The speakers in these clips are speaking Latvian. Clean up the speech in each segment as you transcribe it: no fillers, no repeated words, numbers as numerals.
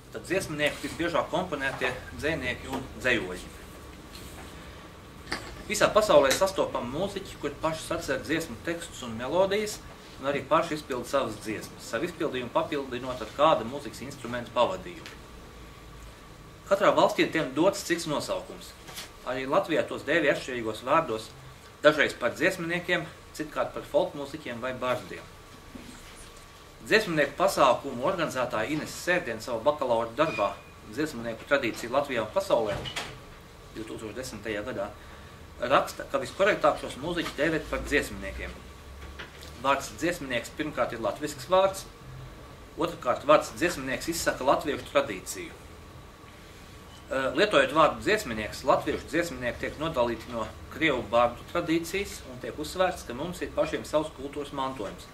Tad dziesminieki visbiežāk komponētie dzejnieki un dzejoļi. Visā pasaulē sastopam mūziķi, kuri paši sacer dziesmu tekstus un melodijas, un arī paši izpilda savas dziesmas, savu izpildījumu papildinot ar kāda mūzikas instrumentu pavadījumu. Katrā valstī ir tiem dots cits nosaukums. Arī Latvijā tos dēvi atšķirīgos vārdos, dažreiz par dziesminiekiem, citkārt par folkmūziķiem vai bardiem. Dziesminieku pasākumu organizētāja Ines Sērdiena savā bakalaura darbā Dziesminieku tradīcija Latvijā un pasaulē 2010. gadā raksta, ka viskorektāk šos mūziķus dēvēt par dziesminiekiem. Vārds dziesminieks pirmkārt ir latvisks vārds, otrkārt vārds dziesminieks izsaka latviešu tradīciju. Lietojot vārdu dziesminieks, latviešu dziesminieki tiek nodalīti no krievu bardu tradīcijas un tiek uzsvērts, ka mums ir pašiem savs kultūras mantojums.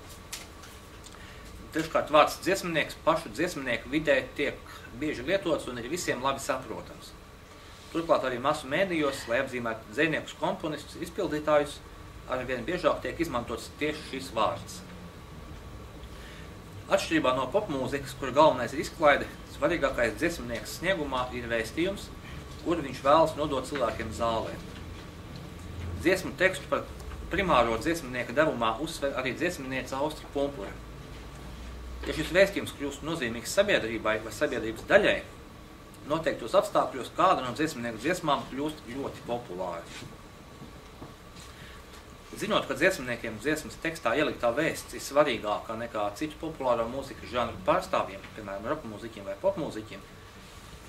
Treškārt vārds dziesminieks pašu dziesminieku vidē tiek bieži lietots un ir visiem labi saprotams. Turklāt arī masu mēdījos, lai apzīmētu dzejniekus, komponistus, izpildītājus, arvien biežāk tiek izmantots tieši šis vārds. Atšķirībā no popmūzikas, kur galvenais ir izklaide, svarīgākais dziesminieks sniegumā ir vēstījums, kuru viņš vēlas nodot cilvēkiem zālē. Dziesmu tekstu par primāro dziesminieka devumā uzsver arī dziesminieca Austra Pumpura. Ja šis vēstījums kļūst nozīmīgs sabiedrībai vai sabiedrības daļai, noteiktos apstākļos kāda no dziesminieku dziesmām kļūst ļoti populāri. Zinot, ka dziesminiekiem dziesmas tekstā ieliktā vēsts ir svarīgākā nekā citu populāro mūzikas žanru pārstāvjiem, piemēram, roka mūziķiem vai popmūziķiem,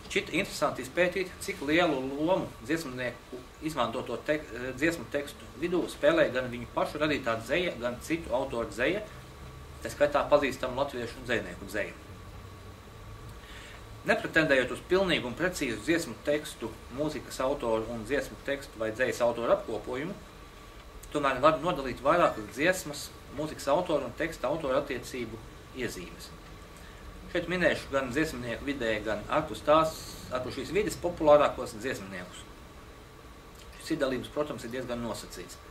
šķita interesanti izpētīt, cik lielu lomu dziesminieku izmantoto dziesmu tekstu vidū spēlē gan viņu pašu radītā dzeja, gan citu autoru dzeja, tā skaitā pazīstamu latviešu dzejnieku dzeju. Nepretendējot uz pilnīgu un precīzu dziesmu tekstu, mūzikas autoru un dziesmu tekstu vai dzejas autoru apkopojumu, tomēr var nodalīt vairākas dziesmas, mūzikas autoru un teksta autoru attiecību iezīmes. Šeit minēšu gan dziesminieku vidē, gan ārpus šīs vides populārākos dziesminiekus. Šis iedalījums, protams, ir diezgan nosacīts.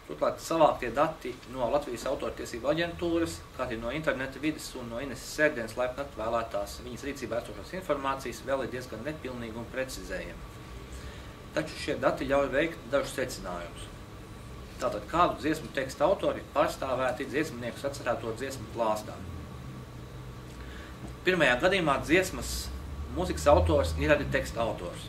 Turklāt savāktie dati no Latvijas autortiesību aģentūras, kā arī no interneta vides un no Ineses Sērdienas laipni atvēlētās viņas rīcībā esošās informācijas vēl ir diezgan nepilnīgi un precizējami. Taču šie dati ļauj veikt dažus secinājumus. Tātad kādu dziesmu teksta autori pārstāvēti dziesminieku sacerēto dziesmu plāstā. Pirmajā gadījumā dziesmas mūzikas autors ir arī teksta autors.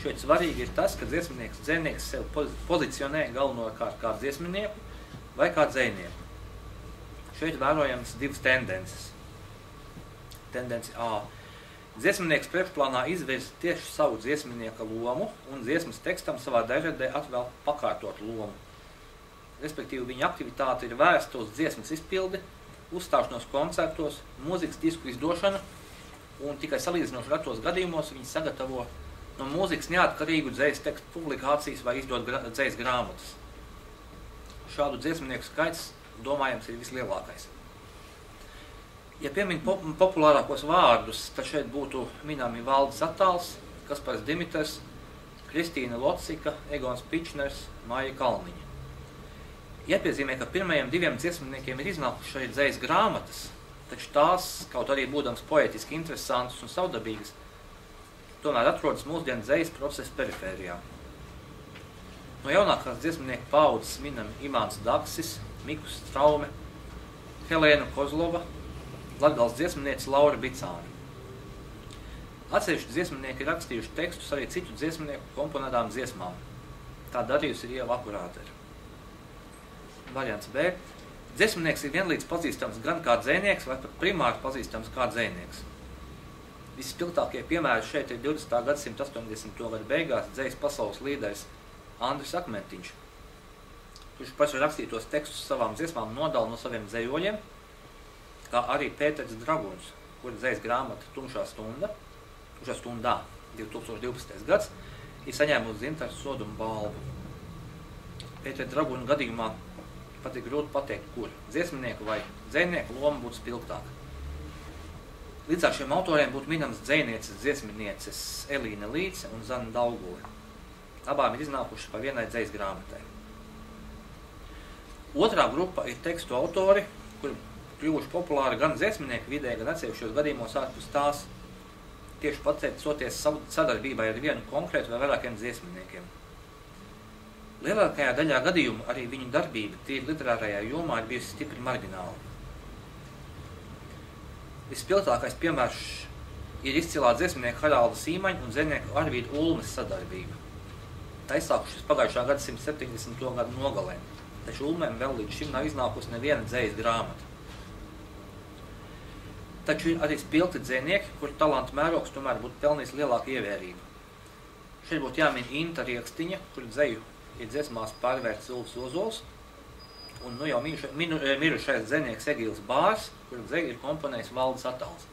Šeit svarīgi ir tas, ka dziesminieks dzejnieks sev pozicionē galvenokārt kā dziesminieku vai kā dzejnieku. Šeit vērojams divas tendences. Tendence A. Dziesminieks priekšplānā izvirza tieši savu dziesminieka lomu un dziesmas tekstam savā daļradē atvēl pakārtotu lomu. Respektīvi, viņa aktivitāte ir vērsta uz dziesmas izpildi, uzstāšanos koncertos, mūzikas disku izdošanu un tikai salīdzinoši retos gadījumos viņi sagatavo no mūzikas neatkarīgu dzejas tekstu publikācijas vai izdod dzejas grāmatas. Šādu dziesminieku skaits, domājams, ir vislielākais. Ja piemin populārākos vārdus, tad šeit būtu minami Valdis Attāls, Kaspars Dimitrs, Kristīna Locika, Egons Pičners, Maija Kalniņa. Jāpiezīmē, ka pirmajiem diviem dziesminiekiem ir iznākušas arī dzejas grāmatas, taču tās, kaut arī būdams poetiski interesantas un savdabīgas, tomēr atrodas mūsdienu dzejas procesa perifērijā. No jaunākās dziesminieku paaudzes minam Imants Daksis, Mikus Straume, Helēna Kozlova, Latgales dziesminiece Laura Bicāne. Atsevišķi dziesminieki ir rakstījuši tekstus arī citu dziesminieku komponētām dziesmām. Tā darījusi ir Ieva Akurātere. Variants B. Dziesminieks ir vienlīdz pazīstams gan kā dzejnieks vai pat primāri pazīstams kā dzejnieks. Vispilgtākie piemēri šeit ir 20. gadsimta 80. gadu beigās dzejas pasaules līderis Andris Akmentiņš, kurš paši rakstītos tekstus savām dziesmām nodala no saviem dzejoļiem, kā arī Pēters Draguns, kura dzejas grāmata Tumšā stundā 2012. gads ir saņēmusi Zintaras Soduma balvu. Pētera Draguna gadījumā pat ir grūti pateikt, kur dziesminieku vai dzejnieku loma būtu spilgtāka. Līdz ar šiem autoriem būtu minams dzejnieces dziesminieces Elīna Līce un Zana Daugule. Abām ir iznākušas pa vienai dzejas grāmatai. Otrā grupa ir tekstu autori, kuri kļuvuši populāri gan dziesminieku vidē, gan atsevišķos gadījumos ārpus tās. tieši pateicoties sadarbībai ar vienu konkrētu vai vairākiem dziesminiekiem. Lielākajā daļā gadījumu arī viņu darbība tīri literārajā jomā ir bijusi stipri margināla. Vispilgtākais piemērs ir izcilā dziesminieka Haralda Sīmaņa un dzejnieku Arvīda Ulmes sadarbība. Tā izsākušies pagājušā gada 170. gadu nogalē, taču Ulmēm vēl līdz šim nav iznākusi neviena dzejas grāmata. Taču ir arī spilgti dzejnieki, kuru talantu mērogs tomēr būtu pelnījis lielāku ievērību. Šeit būtu jāmin Inta Riekstiņa, kuru dzeju ir dziesmās pārvērts Ulfs Ozols, un nu jau mirušais dzejnieks Egīls Bārs, kuru dzeju ir komponējis Valdis Atals.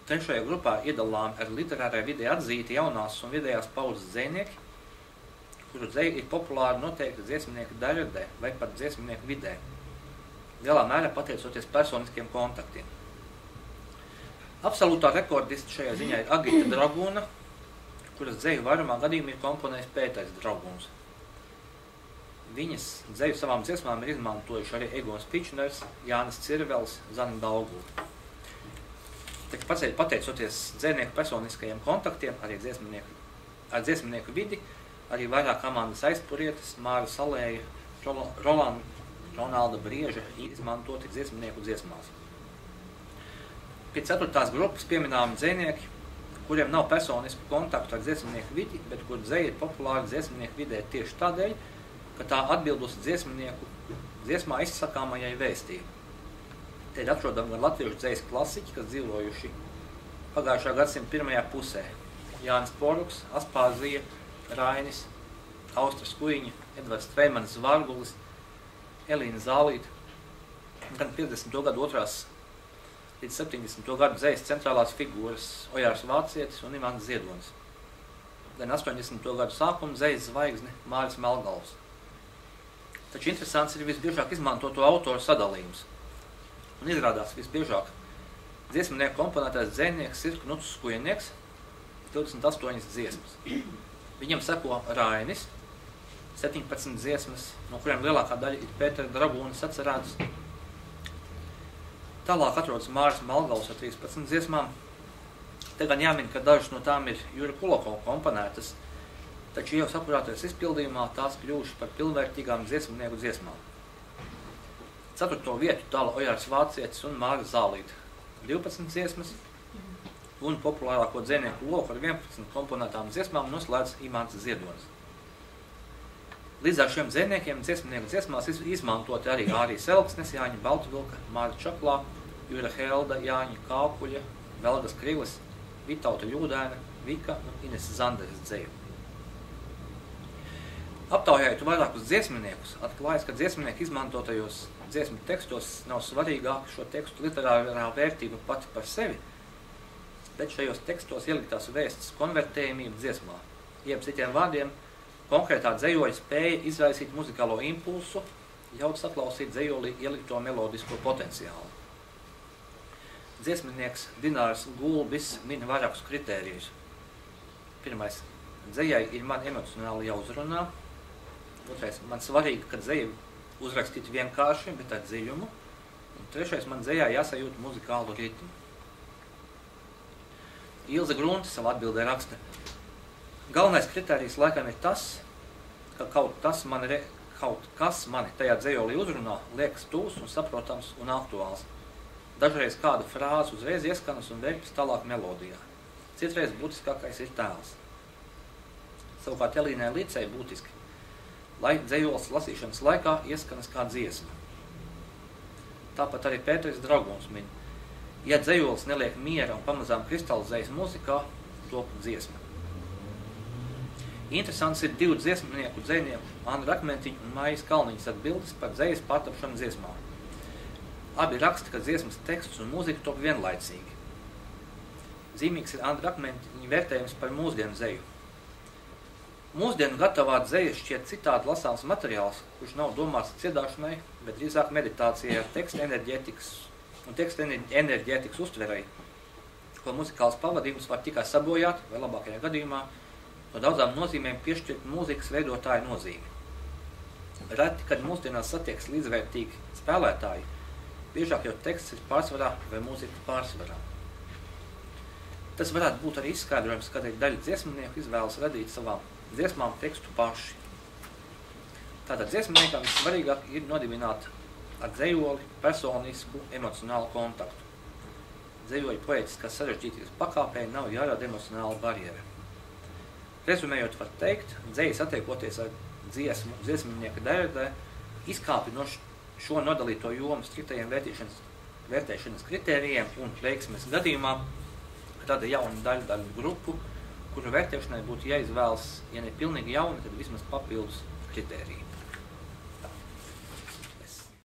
Trešajā grupā iedalām ar literārai vidē atzīti jaunās un vidējās paudzes dzejnieki, kuru dzeja ir populāri noteikti dziesminieku daļradē vai pat dziesminieku vidē, lielā mērā pateicoties personiskiem kontaktiem. Absolūtā rekordista šajā ziņā ir Agita Dragūna, kuras dzeju vairumā gadījumā ir komponējis Pēters Dragūns. Viņas dzeju savām dziesmām ir izmantojuši arī Egons Pičners, Jānis Cirvels, Zana Daugula. Taču pateicoties dzejnieku personiskajiem kontaktiem, arī ar dziesminieku vidi, arī vairāk Amandas Aizpurietes, Māra Salēja, Ronalda Brieža izmantoti dziesminieku dziesmās. Pie 4. grupas pieminām dzejnieki, kuriem nav personisku kontaktu ar dziesminieku vidi, bet kur dzeja ir populāra dziesminieku vidē tieši tādēļ, ka tā atbildusi dziesmā izsakāmajai vēstībai. Te ir atrodami gan latviešu dzejas klasiķi, kas dzīvojuši pagājušā gadsimta pirmajā pusē. Jānis Poruks, Aspāzija, Rainis, Austra Skuiņa, Edvards Tveimanis Zvargulis, Elīna Zālīta, gan 50. gadu otrās līdz 70. gadu dzejas centrālās figūras Ojārs Vācietis un Imants Ziedonis. Gan 80. gadu sākuma dzejas zvaigzne Māris Melgals. Taču interesants ir visbiežāk izmantoto autoru sadalījums. Un izrādās visbiežāk dziesminieku komponētais dzejnieks ir Knuts Skujnieks, 28 dziesmas. Viņam seko Rainis, 17 dziesmas, no kuriem lielākā daļa ir Pētera Dragūna sacerētas. Tālāk atrodas Māris Melgals ar 13 dziesmām. Te gan jāmin, ka dažas no tām ir Jura Kulakova komponētas, taču jau sakurātais izpildījumā tās kļuvuši par pilnvērtīgām dziesminieku dziesmām. 4. vietu dala Ojārs Vācietis un Māra Zālīta, 12 dziesmas, un populārāko dzejnieku loku ar 11 komponētām dziesmām noslēdz Imants Ziedonis. Līdz ar šiem dzejniekiem dziesminieku dziesmās izmantoti arī Ārijas Elksnes, Jāņa Baltvilka, Māra Čaklā, Jura Helda, Jāņa Kākuļa, Velgas Krilis, Vitauta Ļūdēna, Vika un Ines Zanderes dzeju. Aptaujājot vairākus dziesminiekus, atklājas, ka dziesminieku izmantotajos dziesmu tekstos nav svarīgāk šo tekstu literārā vērtība pati par sevi, bet šajos tekstos ieliktās vēstas konvertējumība dziesmā. Jeb citiem vārdiem, konkrētā dzejoļa spēja izraisīt muzikālo impulsu, ļaut saklausīt dzejolī ielikto melodisko potenciālu. Dziesminieks Dinārs Gulbis min vairākus kritērijus. Pirmais, dzejai ir man emocionāli jāuzrunā. Otrais, man svarīgi, ka dzeja uzrakstīt vienkārši, bet ar dziļumu. Un trešais, man dzejā jāsajūt muzikālu ritmu. Ilze Grunte savā atbildē raksta: galvenais kritērijs laikam ir tas, ka kaut kas mani tajā dzejolī uzrunā, liekas tūs un saprotams un aktuāls. Dažreiz kāda frāze uzreiz ieskanas un vērpjas tālāk melodijā. Citreiz būtiskākais ir tēls. Savukārt Elīnai Līcei būtiski, lai dzejols lasīšanas laikā ieskanas kā dziesma. Tāpat arī Pēters Dragūns min: ja dzejols neliek miera un pamazām kristalizējas muzikā, top dziesma. Interesants ir 2 dziesminieku dzejnieku, Anna Rakmentiņa un Maijas Kalniņas atbildes par dzejas pārtapšanu dziesmā. Abi raksta, ka dziesmas teksts un mūzika top vienlaicīgi. Zīmīgs ir Anna Rakmentiņa vērtējums par mūsdienu dzeju. Mūsdienu gatavā dzeja šķiet citādi lasāms materiāls, kurš nav domāts dziedāšanai, bet drīzāk meditācijai ar teksta enerģētikas uztverei, ko muzikāls pavadījums var tikai sabojāt, vai labākajā gadījumā no daudzām nozīmēm piešķirt mūzikas veidotāju nozīmi. Reti, kad mūsdienās satiekas līdzvērtīgi spēlētāji, biežāk jau teksts ir pārsvarā vai mūzika pārsvarā. Tas varētu būt arī izskaidrojums, kādēļ daļa dziesmnieku izvēlas radīt savām dziesmām tekstu paši. Tātad dziesmniekam vissvarīgāk ir nodibināt ar dzejoli personisku emocionālu kontaktu. Dzejoļa poētiskās sarežģītības pakāpē nav jārada emocionāla barjera. Rezumējot var teikt, dzejas attiekoties ar dziesmu dziesmnieka dēļ izkāpi no šo nodalīto jomu striktajiem vērtēšanas kritērijiem un veiksmes gadījumā rada jaunu daļu grupu, kuru vērtēšanai būtu jāizvēlas, ja ne pilnīgi jauni, tad vismaz papildus kritēriji.